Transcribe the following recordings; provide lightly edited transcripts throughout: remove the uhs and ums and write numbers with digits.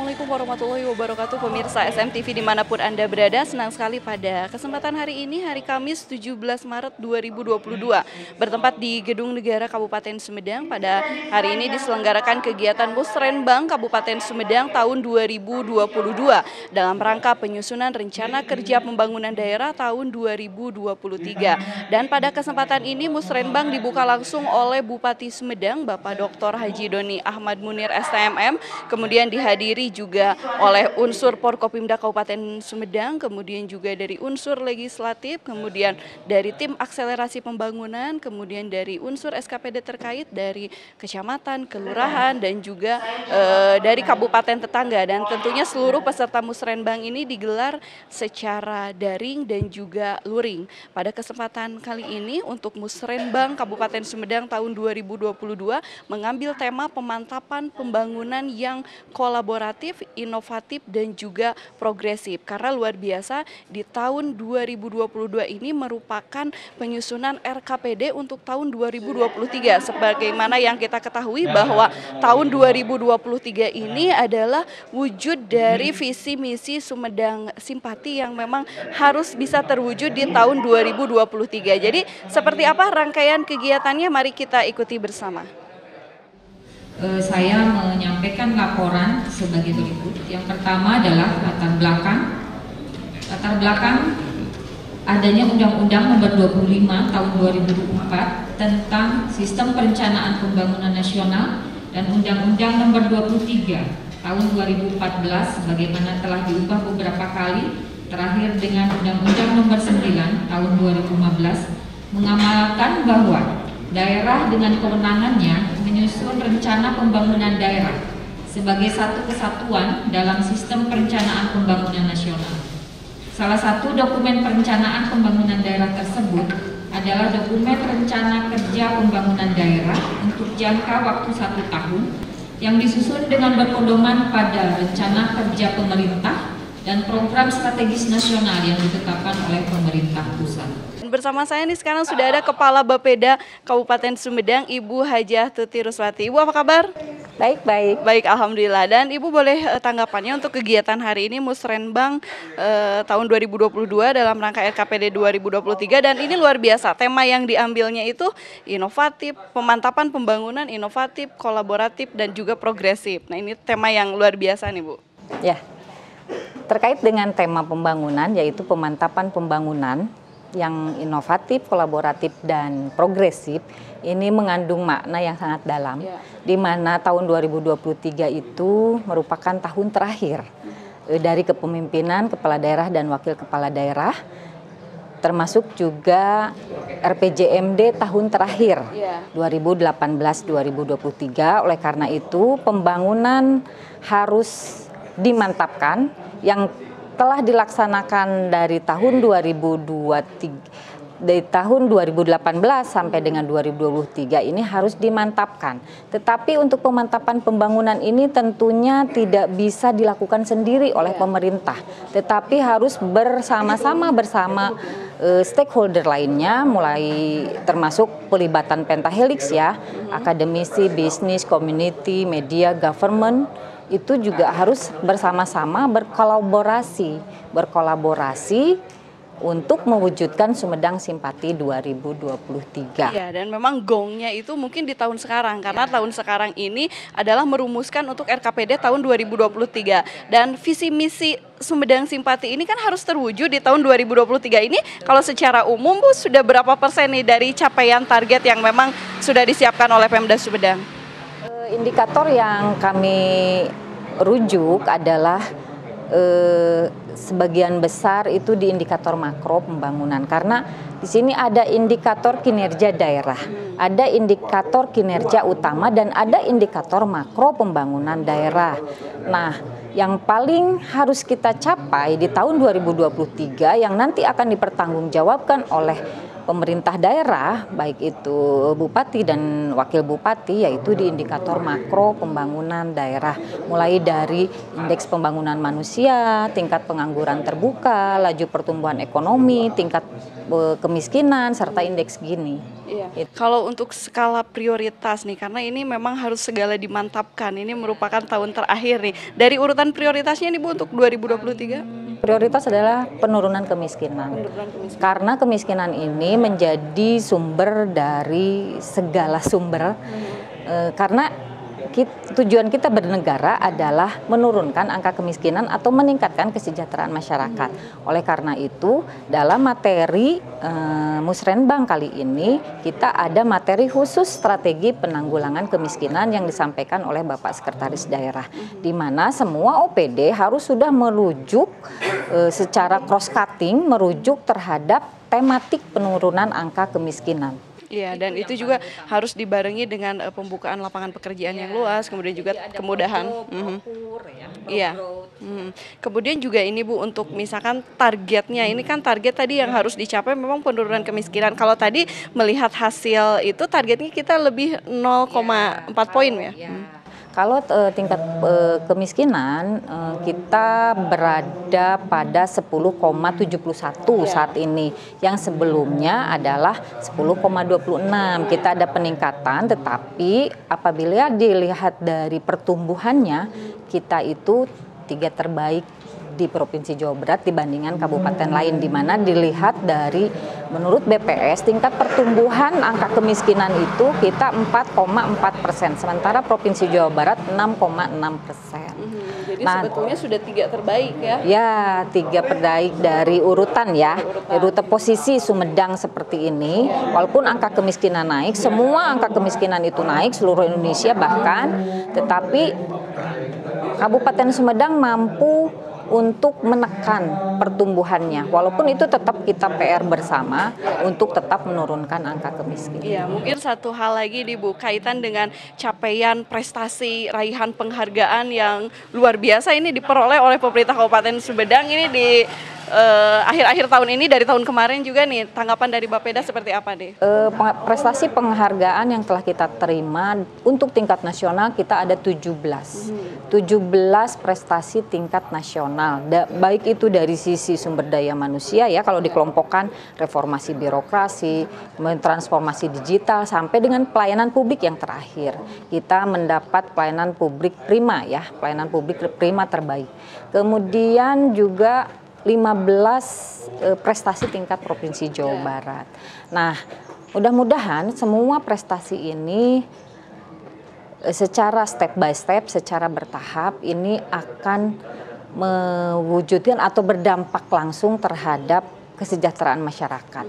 Assalamualaikum warahmatullahi wabarakatuh, pemirsa SMTV dimanapun Anda berada. Senang sekali pada kesempatan hari ini, hari Kamis 17 Maret 2022, bertempat di Gedung Negara Kabupaten Sumedang. Pada hari ini diselenggarakan kegiatan Musrenbang Kabupaten Sumedang tahun 2022 dalam rangka penyusunan rencana kerja pembangunan daerah tahun 2023. Dan pada kesempatan ini Musrenbang dibuka langsung oleh Bupati Sumedang, Bapak Dr. Haji Doni Ahmad Munir STMM, kemudian dihadiri juga oleh unsur Porkopimda Kabupaten Sumedang, kemudian juga dari unsur legislatif, kemudian dari tim akselerasi pembangunan, kemudian dari unsur SKPD terkait dari kecamatan, kelurahan, dan juga dari kabupaten tetangga. Dan tentunya seluruh peserta Musrenbang ini digelar secara daring dan juga luring. Pada kesempatan kali ini untuk Musrenbang Kabupaten Sumedang tahun 2022 mengambil tema pemantapan pembangunan yang kolaboratif, inovatif, dan juga progresif. Karena luar biasa di tahun 2022 ini merupakan penyusunan RKPD untuk tahun 2023. Sebagaimana yang kita ketahui bahwa tahun 2023 ini adalah wujud dari visi misi Sumedang Simpati yang memang harus bisa terwujud di tahun 2023. Jadi seperti apa rangkaian kegiatannya? Mari kita ikuti bersama. Saya menyampaikan laporan sebagai berikut. Yang pertama adalah latar belakang. Latar belakang adanya Undang-Undang Nomor 25 Tahun 2004 tentang Sistem Perencanaan Pembangunan Nasional dan Undang-Undang Nomor 23 Tahun 2014 sebagaimana telah diubah beberapa kali, terakhir dengan Undang-Undang Nomor 9 Tahun 2015 mengamalkan bahwa daerah dengan kewenangannya menyusun rencana pembangunan daerah sebagai satu kesatuan dalam sistem perencanaan pembangunan nasional. Salah satu dokumen perencanaan pembangunan daerah tersebut adalah dokumen rencana kerja pembangunan daerah untuk jangka waktu 1 tahun yang disusun dengan berpedoman pada rencana kerja pemerintah dan program strategis nasional yang ditetapkan oleh pemerintah pusat. Bersama saya nih sekarang sudah ada Kepala Bapeda Kabupaten Sumedang, Ibu Hajah Tuti Ruswati. Ibu apa kabar? Baik. Baik, alhamdulillah. Dan Ibu boleh tanggapannya untuk kegiatan hari ini Musrenbang tahun 2022 dalam rangka RKPD 2023, dan ini luar biasa. Tema yang diambilnya itu inovatif, pemantapan pembangunan inovatif, kolaboratif, dan juga progresif. Nah, ini tema yang luar biasa nih, Bu. Ya, terkait dengan tema pembangunan yaitu pemantapan pembangunan yang inovatif, kolaboratif, dan progresif, ini mengandung makna yang sangat dalam, di mana tahun 2023 itu merupakan tahun terakhir dari kepemimpinan kepala daerah dan wakil kepala daerah, termasuk juga RPJMD tahun terakhir 2018-2023. Oleh karena itu pembangunan harus dimantapkan. Yang telah dilaksanakan dari tahun 2018 sampai dengan 2023 ini harus dimantapkan. Tetapi untuk pemantapan pembangunan ini tentunya tidak bisa dilakukan sendiri oleh pemerintah, tetapi harus bersama-sama bersama stakeholder lainnya, mulai termasuk pelibatan pentahelix ya, akademisi, bisnis, community, media, government. Itu juga harus bersama-sama berkolaborasi untuk mewujudkan Sumedang Simpati 2023. Ya, dan memang gongnya itu mungkin di tahun sekarang, karena tahun sekarang ini adalah merumuskan untuk RKPD tahun 2023. Dan visi misi Sumedang Simpati ini kan harus terwujud di tahun 2023 ini. Kalau secara umum, Bu, sudah berapa persen nih dari capaian target yang memang sudah disiapkan oleh Pemda Sumedang? Indikator yang kami rujuk adalah sebagian besar itu di indikator makro pembangunan, karena di sini ada indikator kinerja daerah, ada indikator kinerja utama, dan ada indikator makro pembangunan daerah. Nah, yang paling harus kita capai di tahun 2023 yang nanti akan dipertanggungjawabkan oleh pemerintah daerah, baik itu bupati dan wakil bupati, yaitu di indikator makro pembangunan daerah, mulai dari indeks pembangunan manusia, tingkat pengangguran terbuka, laju pertumbuhan ekonomi, tingkat kemiskinan, serta indeks Gini. Iya. Kalau untuk skala prioritas nih, karena ini memang harus segala dimantapkan, ini merupakan tahun terakhir nih. Dari urutan prioritasnya nih Bu untuk 2023? Prioritas adalah penurunan kemiskinan. Karena kemiskinan ini menjadi sumber dari segala sumber. Karena tujuan kita bernegara adalah menurunkan angka kemiskinan atau meningkatkan kesejahteraan masyarakat. Oleh karena itu, dalam materi Musrenbang kali ini kita ada materi khusus strategi penanggulangan kemiskinan yang disampaikan oleh Bapak Sekretaris Daerah, di mana semua OPD harus sudah merujuk secara cross cutting, merujuk terhadap tematik penurunan angka kemiskinan. Iya, dan itu juga harus dibarengi dengan pembukaan lapangan pekerjaan yang luas, kemudian juga kemudahan. Iya. Kemudian juga ini Bu, untuk misalkan targetnya, ini kan target tadi yang harus dicapai memang penurunan kemiskinan. Kalau tadi melihat hasil itu targetnya kita lebih 0,4 poin ya. Kalau tingkat kemiskinan kita berada pada 10,71 saat ini, yang sebelumnya adalah 10,26. Kita ada peningkatan, tetapi apabila dilihat dari pertumbuhannya, kita itu 3 terbaik di Provinsi Jawa Barat dibandingkan kabupaten lain, di mana dilihat dari menurut BPS tingkat pertumbuhan angka kemiskinan itu kita 4,4%, sementara Provinsi Jawa Barat 6,6%. Jadi sebetulnya sudah 3 terbaik ya? Ya, 3 terbaik dari urutan ya, urutan posisi Sumedang seperti ini. Walaupun angka kemiskinan naik, semua angka kemiskinan itu naik seluruh Indonesia bahkan, tetapi Kabupaten Sumedang mampu untuk menekan pertumbuhannya, walaupun itu tetap kita PR bersama untuk tetap menurunkan angka kemiskinan. Iya, mungkin satu hal lagi nih Bu, kaitan dengan capaian prestasi raihan penghargaan yang luar biasa ini diperoleh oleh pemerintah Kabupaten Sumedang ini di akhir-akhir tahun ini, dari tahun kemarin juga nih, tanggapan dari Bapeda seperti apa deh? Prestasi penghargaan yang telah kita terima untuk tingkat nasional kita ada 17 prestasi tingkat nasional, baik itu dari sisi sumber daya manusia ya, kalau dikelompokkan reformasi birokrasi, transformasi digital, sampai dengan pelayanan publik yang terakhir. Kita mendapat pelayanan publik prima ya, pelayanan publik prima terbaik. Kemudian juga 15 prestasi tingkat Provinsi Jawa Barat. Nah, mudah-mudahan semua prestasi ini secara step by step, secara bertahap ini akan mewujudkan atau berdampak langsung terhadap kesejahteraan masyarakat.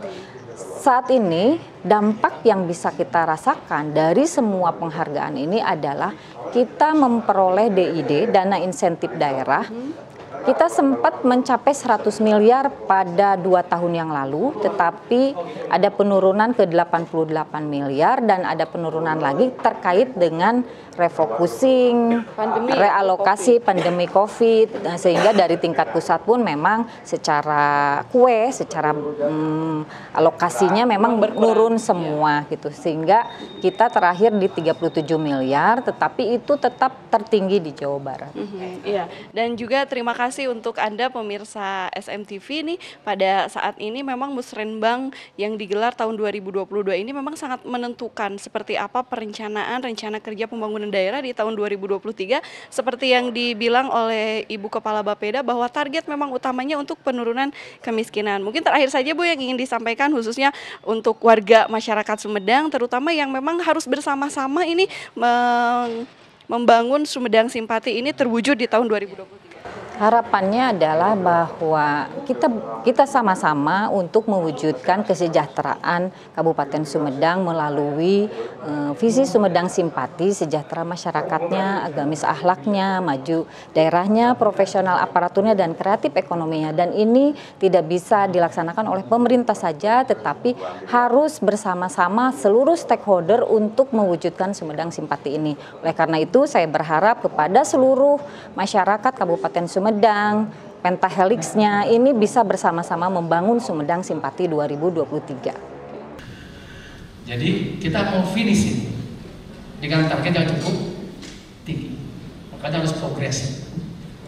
Saat ini dampak yang bisa kita rasakan dari semua penghargaan ini adalah kita memperoleh DID, dana insentif daerah. Kita sempat mencapai 100 miliar pada 2 tahun yang lalu, tetapi ada penurunan ke 88 miliar dan ada penurunan lagi terkait dengan refocusing, realokasi pandemi COVID, sehingga dari tingkat pusat pun memang secara alokasinya memang menurun semua gitu, sehingga kita terakhir di 37 miliar, tetapi itu tetap tertinggi di Jawa Barat. Iya, dan juga terima kasih untuk Anda pemirsa SMTV nih, pada saat ini memang Musrenbang yang digelar tahun 2022 ini memang sangat menentukan seperti apa rencana kerja pembangunan daerah di tahun 2023, seperti yang dibilang oleh Ibu Kepala Bapeda bahwa target memang utamanya untuk penurunan kemiskinan. Mungkin terakhir saja Bu yang ingin disampaikan khususnya untuk warga masyarakat Sumedang, terutama yang memang harus bersama-sama ini membangun Sumedang Simpati ini terwujud di tahun 2023. Harapannya adalah bahwa kita sama-sama untuk mewujudkan kesejahteraan Kabupaten Sumedang melalui visi Sumedang Simpati, sejahtera masyarakatnya, agamis akhlaknya, maju daerahnya, profesional aparaturnya, dan kreatif ekonominya. Dan ini tidak bisa dilaksanakan oleh pemerintah saja, tetapi harus bersama-sama seluruh stakeholder untuk mewujudkan Sumedang Simpati ini. Oleh karena itu saya berharap kepada seluruh masyarakat Kabupaten Sumedang, pentahelixnya ini bisa bersama-sama membangun Sumedang Simpati 2023. Jadi kita mau finish ini dengan target yang cukup tinggi. Makanya harus progresif.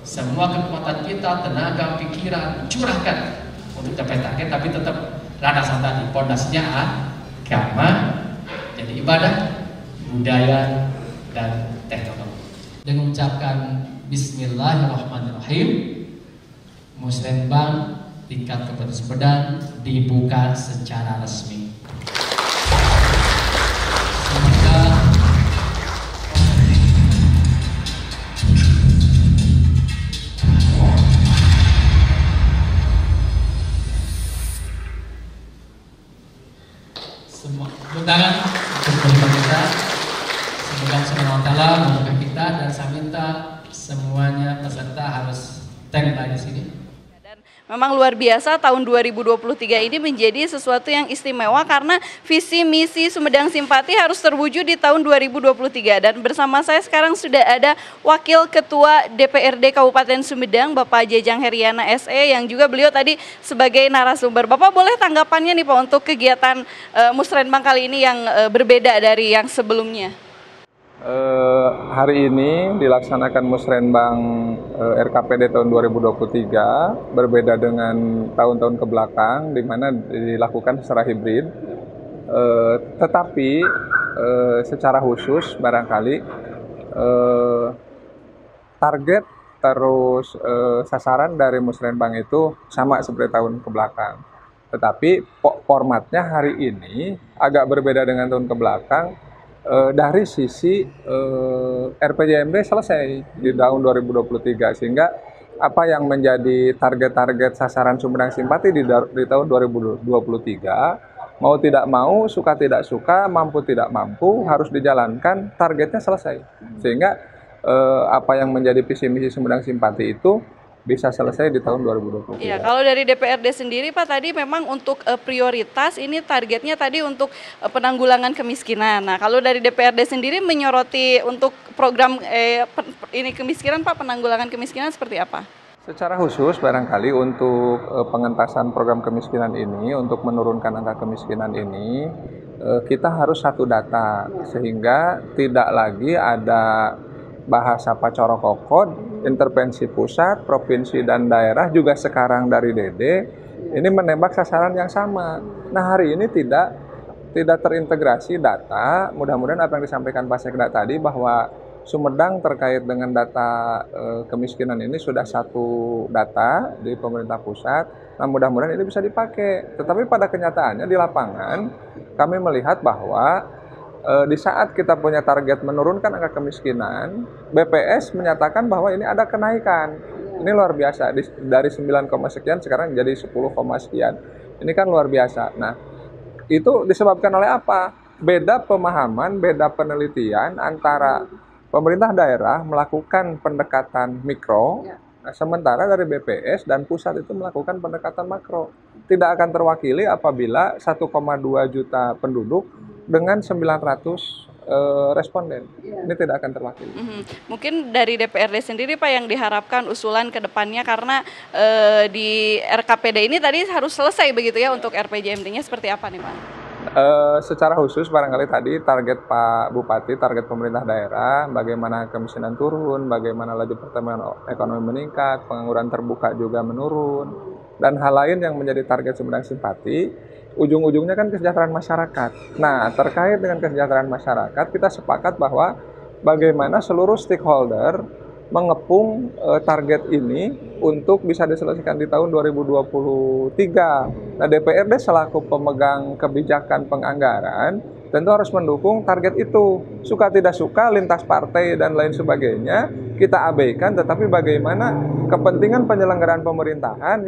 Semua kekuatan kita, tenaga, pikiran, curahkan untuk capai target, tapi tetap landasan tadi, pondasinya agama, jadi ibadah, budaya, dan teknologi. Dengan mengucapkan Bismillahirrahmanirrahim, Musrembang tingkat Kabupaten Sumedang dibuka secara resmi. Tepuk tangan untuk pemerintah. Semoga Allah memberkati kita, dan saya minta semuanya peserta harus standby di sini. Dan memang luar biasa, tahun 2023 ini menjadi sesuatu yang istimewa karena visi misi Sumedang Simpati harus terwujud di tahun 2023. Dan bersama saya sekarang sudah ada Wakil Ketua DPRD Kabupaten Sumedang, Bapak Jajang Heriana SE, yang juga beliau tadi sebagai narasumber. Bapak boleh tanggapannya nih Pak untuk kegiatan Musrenbang kali ini yang berbeda dari yang sebelumnya? Hari ini dilaksanakan Musrenbang RKPD tahun 2023, berbeda dengan tahun-tahun kebelakang di mana dilakukan secara hibrid. Tetapi secara khusus barangkali target terus sasaran dari Musrenbang itu sama seperti tahun kebelakang. Tetapi formatnya hari ini agak berbeda dengan tahun kebelakang. Dari sisi RPJMD selesai di tahun 2023, sehingga apa yang menjadi target-target sasaran Sumedang Simpati di tahun 2023, mau tidak mau, suka tidak suka, mampu tidak mampu, harus dijalankan, targetnya selesai. Sehingga apa yang menjadi visi misi Sumedang Simpati itu bisa selesai di tahun 2023. Ya, kalau dari DPRD sendiri Pak, tadi memang untuk prioritas ini targetnya tadi untuk penanggulangan kemiskinan. Nah, kalau dari DPRD sendiri menyoroti untuk program ini kemiskinan Pak, penanggulangan kemiskinan seperti apa? Secara khusus barangkali untuk pengentasan program kemiskinan ini, untuk menurunkan angka kemiskinan ini, kita harus satu data, sehingga tidak lagi ada bahasa pacorokokod, intervensi pusat, provinsi, dan daerah, juga sekarang dari DD, ini menembak sasaran yang sama. Nah, hari ini tidak terintegrasi data. Mudah-mudahan apa yang disampaikan Pak Sekda tadi, bahwa Sumedang terkait dengan data kemiskinan ini sudah satu data di pemerintah pusat. Nah, mudah-mudahan ini bisa dipakai. Tetapi pada kenyataannya di lapangan, kami melihat bahwa di saat kita punya target menurunkan angka kemiskinan, BPS menyatakan bahwa ini ada kenaikan. Ini luar biasa, dari 9, sekian sekarang jadi 10, sekian. Ini kan luar biasa. Nah, itu disebabkan oleh apa? Beda pemahaman, beda penelitian antara pemerintah daerah melakukan pendekatan mikro, sementara dari BPS dan pusat itu melakukan pendekatan makro. Tidak akan terwakili apabila 1,2 juta penduduk dengan 900 responden. Ini tidak akan terwakili. Mungkin dari DPRD sendiri Pak yang diharapkan usulan ke depannya, karena di RKPD ini tadi harus selesai begitu ya, untuk RPJMD-nya seperti apa nih Pak? Secara khusus barangkali tadi target Pak Bupati, target pemerintah daerah, bagaimana kemiskinan turun, bagaimana laju pertumbuhan ekonomi meningkat, pengangguran terbuka juga menurun, dan hal lain yang menjadi target Sumedang Simpati. Ujung-ujungnya kan kesejahteraan masyarakat. Nah, terkait dengan kesejahteraan masyarakat, kita sepakat bahwa bagaimana seluruh stakeholder mengepung target ini untuk bisa diselesaikan di tahun 2023. Nah, DPRD selaku pemegang kebijakan penganggaran tentu harus mendukung target itu. Suka tidak suka, lintas partai dan lain sebagainya kita abaikan, tetapi bagaimana kepentingan penyelenggaraan pemerintahan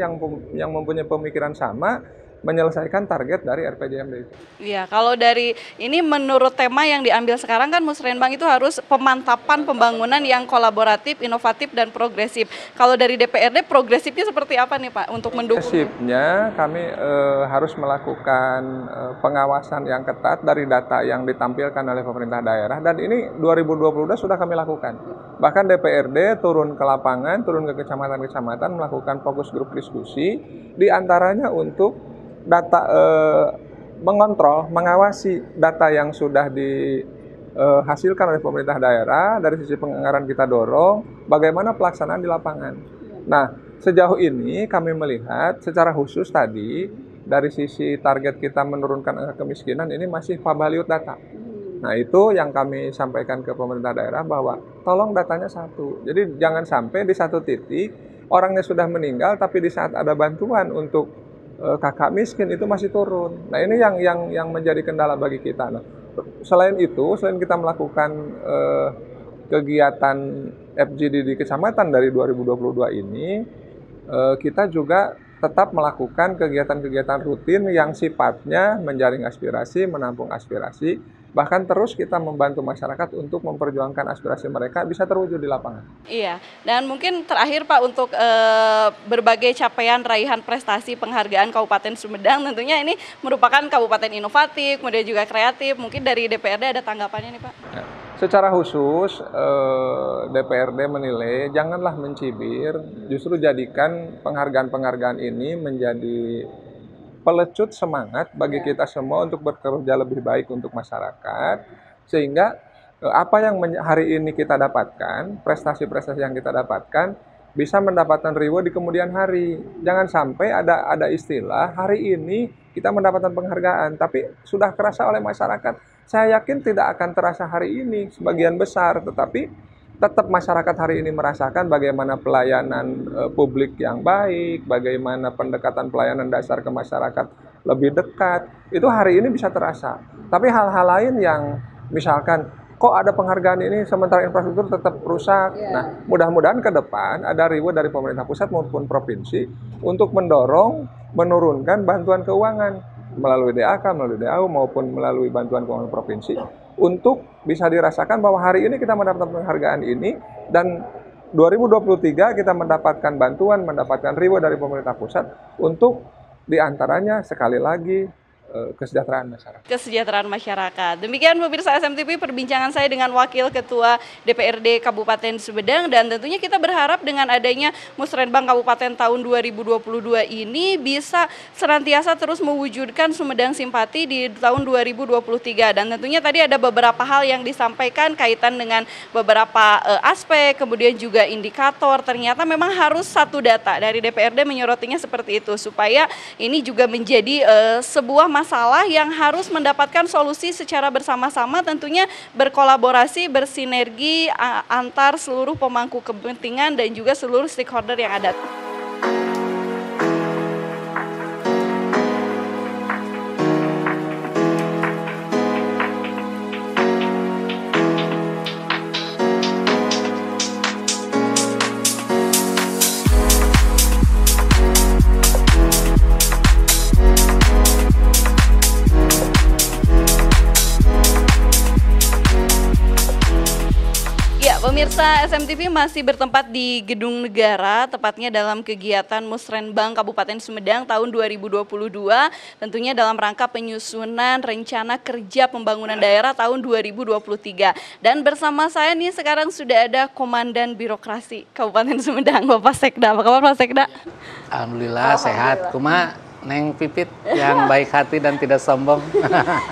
yang mempunyai pemikiran sama menyelesaikan target dari RPJMD itu. Iya, kalau dari ini menurut tema yang diambil sekarang kan Musrenbang itu harus pemantapan pembangunan yang kolaboratif, inovatif, dan progresif. Kalau dari DPRD progresifnya seperti apa nih Pak untuk mendukung? Progresifnya kami harus melakukan pengawasan yang ketat dari data yang ditampilkan oleh pemerintah daerah, dan ini 2022 sudah kami lakukan. Bahkan DPRD turun ke lapangan, turun ke kecamatan-kecamatan melakukan fokus grup diskusi, diantaranya untuk data mengontrol, mengawasi data yang sudah dihasilkan oleh pemerintah daerah. Dari sisi penganggaran kita dorong bagaimana pelaksanaan di lapangan. Nah, sejauh ini kami melihat secara khusus tadi dari sisi target kita menurunkan angka kemiskinan ini masih pabaliut data. Nah, itu yang kami sampaikan ke pemerintah daerah bahwa tolong datanya satu. Jadi jangan sampai di satu titik orangnya sudah meninggal tapi di saat ada bantuan untuk kakak miskin itu masih turun. Nah, ini yang menjadi kendala bagi kita. Nah, selain itu, selain kita melakukan kegiatan FGD di kecamatan dari 2022 ini, kita juga tetap melakukan kegiatan-kegiatan rutin yang sifatnya menjaring aspirasi, menampung aspirasi, bahkan terus kita membantu masyarakat untuk memperjuangkan aspirasi mereka bisa terwujud di lapangan. Iya, dan mungkin terakhir Pak untuk berbagai capaian raihan prestasi penghargaan Kabupaten Sumedang, tentunya ini merupakan kabupaten inovatif, kemudian juga kreatif. Mungkin dari DPRD ada tanggapannya nih Pak? Ya. Secara khusus DPRD menilai janganlah mencibir, justru jadikan penghargaan-penghargaan ini menjadi pelecut semangat bagi kita semua untuk bekerja lebih baik untuk masyarakat, sehingga apa yang hari ini kita dapatkan, prestasi-prestasi yang kita dapatkan bisa mendapatkan reward di kemudian hari. Jangan sampai ada istilah hari ini kita mendapatkan penghargaan tapi sudah kerasa oleh masyarakat. Saya yakin tidak akan terasa hari ini sebagian besar, tetapi tetap masyarakat hari ini merasakan bagaimana pelayanan publik yang baik, bagaimana pendekatan pelayanan dasar ke masyarakat lebih dekat. Itu hari ini bisa terasa. Tapi hal-hal lain yang misalkan kok ada penghargaan ini sementara infrastruktur tetap rusak. Nah, mudah-mudahan ke depan ada reward dari pemerintah pusat maupun provinsi untuk mendorong menurunkan bantuan keuangan melalui DAK, melalui DAU maupun melalui bantuan keuangan provinsi untuk bisa dirasakan bahwa hari ini kita mendapatkan penghargaan ini dan 2023 kita mendapatkan bantuan, mendapatkan reward dari pemerintah pusat untuk diantaranya sekali lagi kesejahteraan masyarakat. Kesejahteraan masyarakat. Demikian pemirsa SMTV perbincangan saya dengan Wakil Ketua DPRD Kabupaten Sumedang, dan tentunya kita berharap dengan adanya Musrenbang Kabupaten tahun 2022 ini bisa senantiasa terus mewujudkan Sumedang Simpati di tahun 2023, dan tentunya tadi ada beberapa hal yang disampaikan kaitan dengan beberapa aspek, kemudian juga indikator. Ternyata memang harus satu data dari DPRD menyorotinya seperti itu supaya ini juga menjadi sebuah masalah yang harus mendapatkan solusi secara bersama-sama, tentunya berkolaborasi, bersinergi antar seluruh pemangku kepentingan dan juga seluruh stakeholder yang ada. Pemirsa SMTV masih bertempat di Gedung Negara, tepatnya dalam kegiatan Musrenbang Kabupaten Sumedang tahun 2022, tentunya dalam rangka penyusunan rencana kerja pembangunan daerah tahun 2023. Dan bersama saya nih sekarang sudah ada Komandan Birokrasi Kabupaten Sumedang, Bapak Sekda. Apa kabar Pak Sekda? Alhamdulillah sehat. Kuma Neng Pipit yang baik hati dan tidak sombong.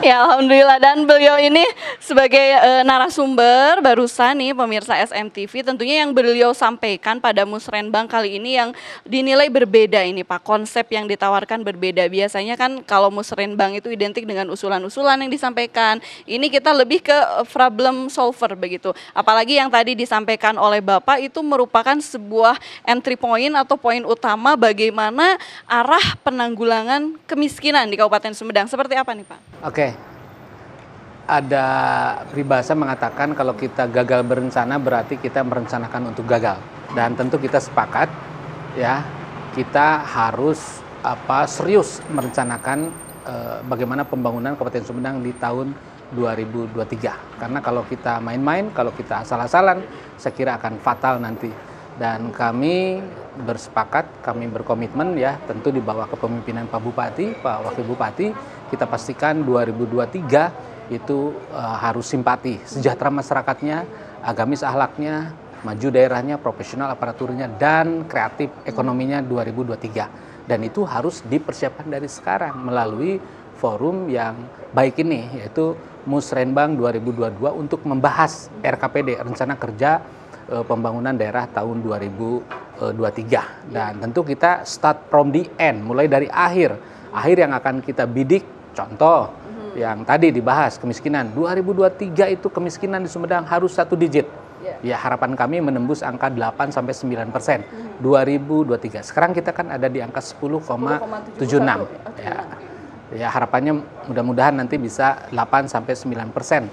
Ya Alhamdulillah, dan beliau ini sebagai narasumber barusan nih pemirsa SMTV, tentunya yang beliau sampaikan pada Musrenbang kali ini yang dinilai berbeda ini Pak, konsep yang ditawarkan berbeda. Biasanya kan kalau Musrenbang itu identik dengan usulan-usulan yang disampaikan, ini kita lebih ke problem solver begitu. Apalagi yang tadi disampaikan oleh Bapak itu merupakan sebuah entry point atau poin utama bagaimana arah penanggulangan kemiskinan di Kabupaten Sumedang. Seperti apa nih Pak? Oke, ada peribahasa mengatakan kalau kita gagal berencana berarti kita merencanakan untuk gagal. Dan tentu kita sepakat ya, kita harus serius merencanakan bagaimana pembangunan Kabupaten Sumedang di tahun 2023. Karena kalau kita main-main, kalau kita asal-asalan, saya kira akan fatal nanti. Dan kami bersepakat, kami berkomitmen ya, tentu di bawah kepemimpinan Pak Bupati, Pak Wakil Bupati, kita pastikan 2023 itu harus simpati, sejahtera masyarakatnya, agamis akhlaknya, maju daerahnya, profesional aparaturnya, dan kreatif ekonominya 2023. Dan itu harus dipersiapkan dari sekarang melalui forum yang baik ini, yaitu Musrenbang 2022 untuk membahas RKPD, Rencana Kerja Pembangunan Daerah tahun 2023. Dan tentu kita start from the end, mulai dari akhir yang akan kita bidik. Contoh yang tadi dibahas, kemiskinan 2023 itu kemiskinan di Sumedang harus 1 digit. Ya, harapan kami menembus angka 8-9% 2023. Sekarang kita kan ada di angka 10,76. Ya, harapannya mudah-mudahan nanti bisa 8-9%.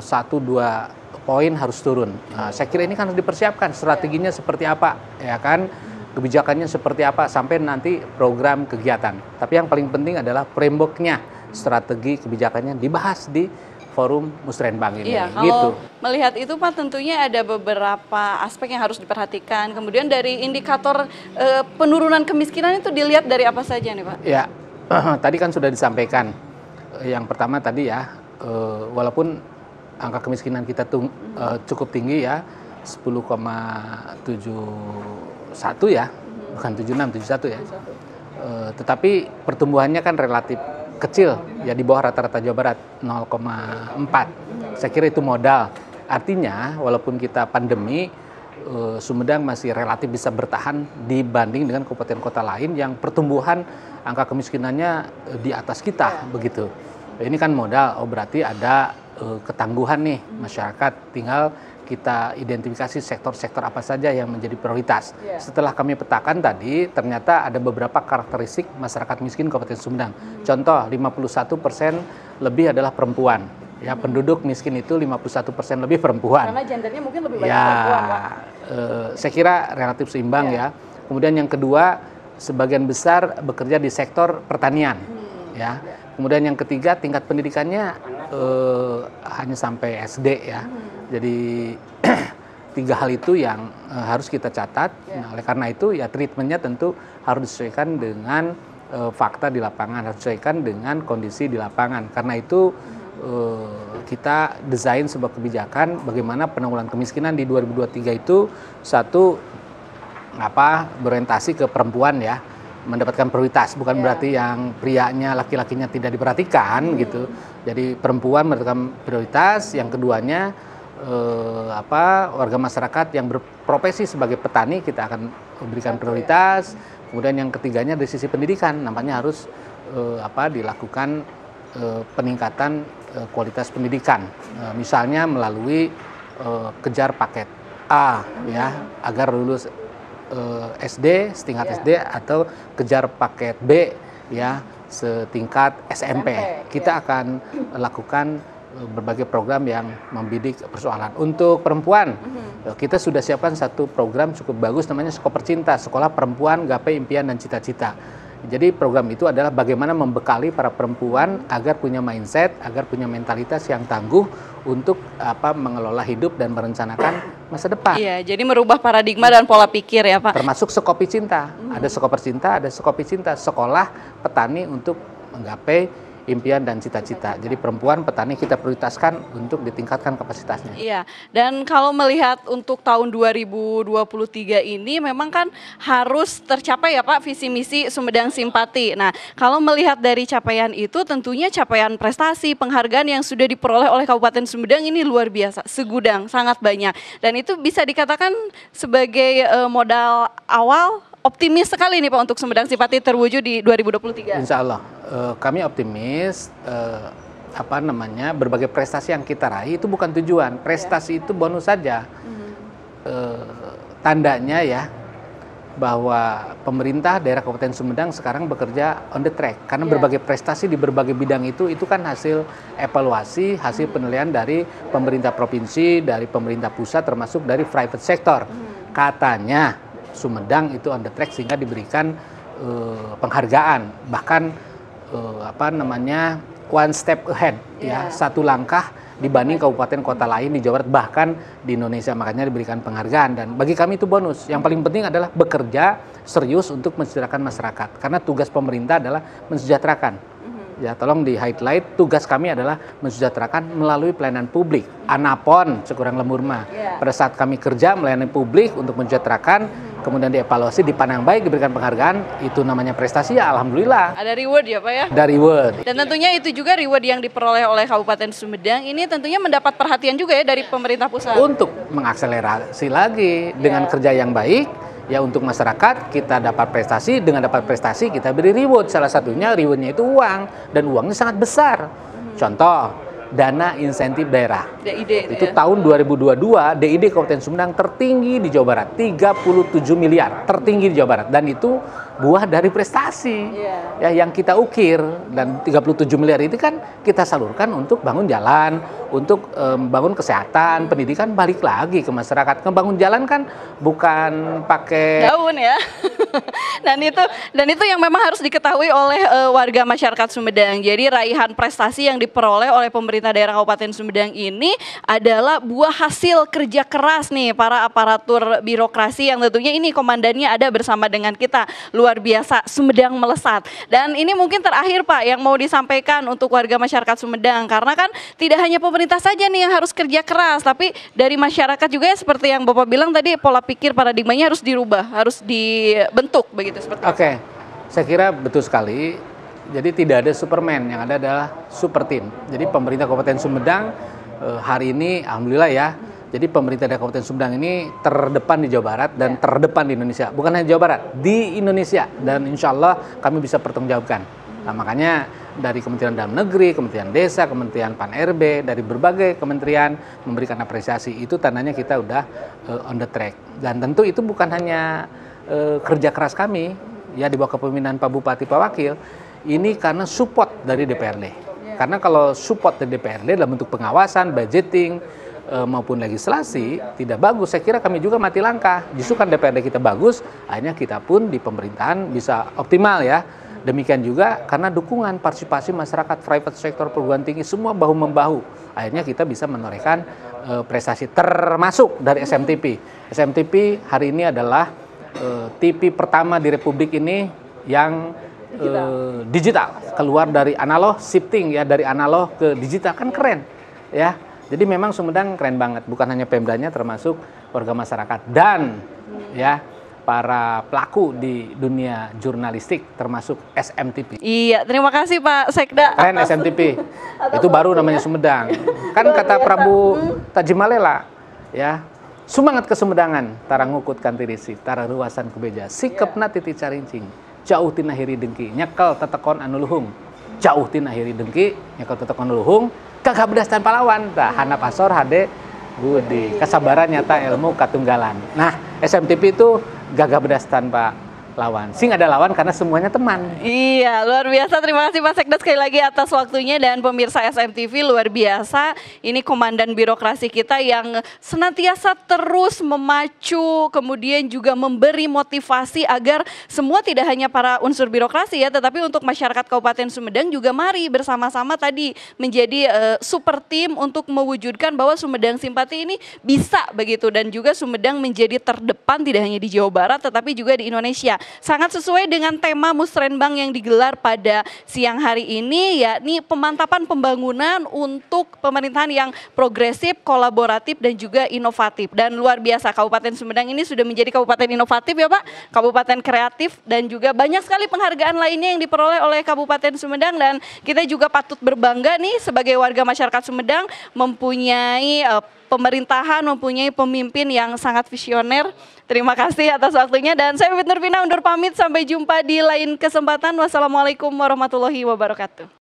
1-2 poin harus turun. Saya kira ini kan harus dipersiapkan, strateginya seperti apa, ya kan? Kebijakannya seperti apa sampai nanti program kegiatan. Tapi yang paling penting adalah framework-nya, strategi kebijakannya dibahas di forum Musrenbang ini. Iya, kalau melihat itu Pak, tentunya ada beberapa aspek yang harus diperhatikan. Kemudian dari indikator penurunan kemiskinan itu dilihat dari apa saja nih Pak? Ya, tadi kan sudah disampaikan. Yang pertama tadi ya, walaupun angka kemiskinan kita cukup tinggi ya, 10,71 ya, bukan 76, 71 ya. Tetapi pertumbuhannya kan relatif kecil ya, di bawah rata-rata Jawa Barat 0,4. Saya kira itu modal. Artinya walaupun kita pandemi, Sumedang masih relatif bisa bertahan dibanding dengan kabupaten kota lain yang pertumbuhan angka kemiskinannya di atas kita begitu. Ini kan modal, berarti ada ketangguhan nih masyarakat, tinggal kita identifikasi sektor-sektor apa saja yang menjadi prioritas. Setelah kami petakan tadi, ternyata ada beberapa karakteristik masyarakat miskin Kabupaten Sumedang. Contoh, 51% lebih adalah perempuan. Ya, penduduk miskin itu 51% lebih perempuan. Karena gendernya mungkin lebih banyak perempuan, Pak. Saya kira relatif seimbang ya. Kemudian yang kedua, sebagian besar bekerja di sektor pertanian. Ya. Kemudian yang ketiga, tingkat pendidikannya hanya sampai SD ya. Jadi 3 hal itu yang harus kita catat. Nah, oleh karena itu ya treatmentnya tentu harus disesuaikan dengan fakta di lapangan, harus disesuaikan dengan kondisi di lapangan. Karena itu kita desain sebuah kebijakan bagaimana penanggulangan kemiskinan di 2023 itu satu berorientasi ke perempuan ya, mendapatkan prioritas, bukan berarti yang prianya, laki-lakinya tidak diperhatikan gitu. Jadi perempuan mendapatkan prioritas. Yang keduanya warga masyarakat yang berprofesi sebagai petani kita akan berikan prioritas. Kemudian yang ketiganya dari sisi pendidikan, nampaknya harus dilakukan peningkatan kualitas pendidikan, misalnya melalui kejar paket A ya, agar lulus SD setingkat SD, atau kejar paket B ya setingkat SMP. Kita akan lakukan berbagai program yang membidik persoalan. Untuk perempuan, kita sudah siapkan satu program cukup bagus namanya Skoper Cinta, Sekolah Perempuan Gapai Impian dan Cita-Cita. Jadi program itu adalah bagaimana membekali para perempuan agar punya mindset, agar punya mentalitas yang tangguh untuk mengelola hidup dan merencanakan masa depan. Iya, jadi merubah paradigma dan pola pikir ya Pak. Termasuk Skopi Cinta. Ada Skoper Cinta, ada Skopi Cinta, sekolah petani untuk menggapai impian dan cita-cita. Jadi perempuan petani kita prioritaskan untuk ditingkatkan kapasitasnya. Iya, dan kalau melihat untuk tahun 2023 ini memang kan harus tercapai ya Pak visi misi Sumedang Simpati. Nah, kalau melihat dari capaian itu tentunya capaian prestasi, penghargaan yang sudah diperoleh oleh Kabupaten Sumedang ini luar biasa, segudang, sangat banyak. Dan itu bisa dikatakan sebagai modal awal. Optimis sekali nih Pak untuk Sumedang Simpati terwujud di 2023. Insya Allah kami optimis. Berbagai prestasi yang kita raih itu bukan tujuan, prestasi itu bonus saja. Tandanya ya bahwa pemerintah daerah Kabupaten Sumedang sekarang bekerja on the track karena berbagai prestasi di berbagai bidang itu kan hasil evaluasi, hasil penilaian dari pemerintah provinsi, dari pemerintah pusat, termasuk dari private sector. Katanya Sumedang itu on the track sehingga diberikan penghargaan, bahkan one step ahead ya, satu langkah dibanding kabupaten kota lain di Jawa Barat, bahkan di Indonesia, makanya diberikan penghargaan. Dan bagi kami itu bonus. Yang paling penting adalah bekerja serius untuk mensejahterakan masyarakat, karena tugas pemerintah adalah mensejahterakan. Ya, tolong di highlight, tugas kami adalah mensejahterakan melalui pelayanan publik. Anapon sekurang lemur mah. Pada saat kami kerja melayani publik untuk mensejahterakan, kemudian dievaluasi, dipandang baik, diberikan penghargaan, itu namanya prestasi ya alhamdulillah. Ada reward ya Pak ya? Ada reward. Dan tentunya itu juga reward yang diperoleh oleh Kabupaten Sumedang ini tentunya mendapat perhatian juga ya dari pemerintah pusat. Untuk mengakselerasi lagi dengan kerja yang baik, ya untuk masyarakat kita dapat prestasi, dengan dapat prestasi kita beri reward. Salah satunya rewardnya itu uang, dan uangnya sangat besar. Contoh, dana insentif daerah. DID Itu ya? tahun 2022 DID Kabupaten Sumedang tertinggi di Jawa Barat, 37 miliar tertinggi di Jawa Barat, dan itu buah dari prestasi ya yang kita ukir. Dan 37 miliar itu kan kita salurkan untuk bangun jalan, untuk bangun kesehatan, pendidikan, balik lagi ke masyarakat. Ngebangun jalan kan bukan pakai daun ya. dan itu yang memang harus diketahui oleh warga masyarakat Sumedang. Jadi raihan prestasi yang diperoleh oleh pemerintah daerah Kabupaten Sumedang ini adalah buah hasil kerja keras nih para aparatur birokrasi yang tentunya ini komandannya ada bersama dengan kita. Luar biasa, Sumedang melesat. Dan ini mungkin terakhir Pak yang mau disampaikan untuk warga masyarakat Sumedang, karena kan tidak hanya pemerintah saja nih yang harus kerja keras, tapi dari masyarakat juga ya, seperti yang Bapak bilang tadi, pola pikir paradigmanya harus dirubah, harus dibentuk begitu seperti itu. Oke, saya kira betul sekali. Jadi tidak ada Superman, yang ada adalah super team. Jadi pemerintah Kabupaten Sumedang hari ini alhamdulillah ya. Jadi pemerintah daerah Kabupaten Sumedang ini terdepan di Jawa Barat dan terdepan di Indonesia. Bukan hanya Jawa Barat, di Indonesia. Dan insya Allah kami bisa pertanggungjawabkan. Nah makanya dari Kementerian Dalam Negeri, Kementerian Desa, Kementerian Pan-RB, dari berbagai kementerian memberikan apresiasi. Itu tandanya kita udah on the track. Dan tentu itu bukan hanya kerja keras kami, ya di bawah kepemimpinan Pak Bupati, Pak Wakil. Ini karena support dari DPRD. Karena kalau support dari DPRD dalam bentuk pengawasan, budgeting, maupun legislasi tidak bagus, saya kira kami juga mati langkah. Justru kan DPRD kita bagus, akhirnya kita pun di pemerintahan bisa optimal ya. Demikian juga karena dukungan partisipasi masyarakat, private sector, perguruan tinggi, semua bahu-membahu. Akhirnya kita bisa menorehkan prestasi, termasuk dari SMTP. SMTP hari ini adalah TV pertama di Republik ini yang digital, keluar dari analog, shifting ya dari analog ke digital, kan keren ya. Jadi memang Sumedang keren banget, bukan hanya Pemdanya, termasuk warga masyarakat dan ya para pelaku di dunia jurnalistik, termasuk SMTP. Iya, terima kasih Pak Sekda. Keren SMTP, itu baru namanya Sumedang. Kan kata Prabu Tajimalela, ya semangat kesumedangan, tarang ngukut kantirisi, tara ruasan kebeja, sikepna titi carincing, jauh tina hiri dengki, nyekel tetekon anu luhung, jauh tina hiri dengki, nyekel tetekon anu luhung, kagak bedas tanpa lawan, tah handap asor hade budi, kesabaran nyata ilmu katunggalan. Nah, SMTP itu gagah bedas tanpa lawan. Sing ada lawan karena semuanya teman. Iya, luar biasa. Terima kasih Pak Sekda sekali lagi atas waktunya, dan pemirsa SMTV luar biasa. Ini komandan birokrasi kita yang senantiasa terus memacu, kemudian juga memberi motivasi agar semua tidak hanya para unsur birokrasi ya, tetapi untuk masyarakat Kabupaten Sumedang juga mari bersama-sama tadi menjadi super tim untuk mewujudkan bahwa Sumedang Simpati ini bisa begitu, dan juga Sumedang menjadi terdepan tidak hanya di Jawa Barat tetapi juga di Indonesia. Sangat sesuai dengan tema Musrenbang yang digelar pada siang hari ini, yakni pemantapan pembangunan untuk pemerintahan yang progresif, kolaboratif, dan juga inovatif. Dan luar biasa, Kabupaten Sumedang ini sudah menjadi kabupaten inovatif ya Pak, kabupaten kreatif, dan juga banyak sekali penghargaan lainnya yang diperoleh oleh Kabupaten Sumedang. Dan kita juga patut berbangga nih sebagai warga masyarakat Sumedang mempunyai pemerintahan, mempunyai pemimpin yang sangat visioner. Terima kasih atas waktunya, dan saya Bibit Nurvina undur pamit, sampai jumpa di lain kesempatan. Wassalamualaikum warahmatullahi wabarakatuh.